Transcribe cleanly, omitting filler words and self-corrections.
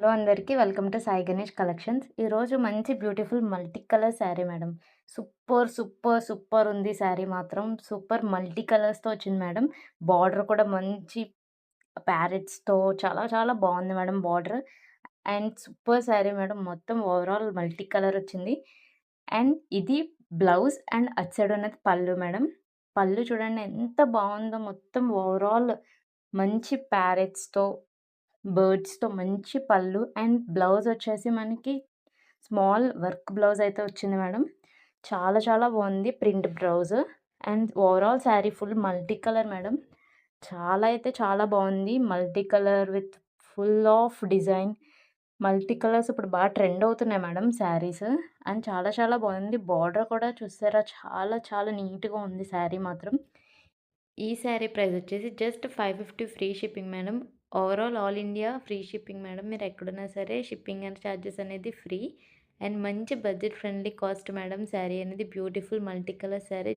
Hello అందరికీ welcome to Sai Ganesh collections. ఈరోజు మంచి beautiful multi colour sari madam. Super, super, super ఉంది శారీ మాత్రం. సూపర్ మల్టీ కలర్స్‌తో వచ్చింది మేడం. బార్డర్ కూడా మంచి ప్యారెట్స్‌తో చాలా చాలా బాగుంది madam border. And super sari madam. మొత్తం ఓవరాల్ మల్టీ కలర్ వచ్చింది. అండ్ ఇది బ్లౌజ్ అండ్ అటు సైడ్ ఉన్నది పళ్ళు మేడం. పళ్ళు చూడండి ఎంత బాగుందో, మొత్తం ఓవరాల్ మంచి ప్యారెట్స్‌తో బర్డ్స్‌తో మంచి పళ్ళు అండ్ బ్లౌజ్ వచ్చేసి మనకి స్మాల్ వర్క్ బ్లౌజ్ అయితే వచ్చింది మేడం. చాలా చాలా బాగుంది print blouse. And overall sari full multi colour madam. చాలా అయితే చాలా బాగుంది. Multi colour with full of design. Multi colours ఇప్పుడు బాగా ట్రెండ్ అవుతున్నాయి మేడం శారీస్. అండ్ చాలా చాలా బాగుంది. బార్డర్ కూడా చూసారా, చాలా చాలా నీట్‌గా ఉంది శారీ మాత్రం. ఈ శారీ ప్రైస్ వచ్చేసి just 550 free shipping madam. Overall all India free shipping madam. మీరు ఎక్కడున్నా సరే షిప్పింగ్ అండ్ ఛార్జెస్ అనేది ఫ్రీ. అండ్ మంచి budget friendly cost madam. Sari అనేది బ్యూటిఫుల్ మల్టీ కలర్ శారీ.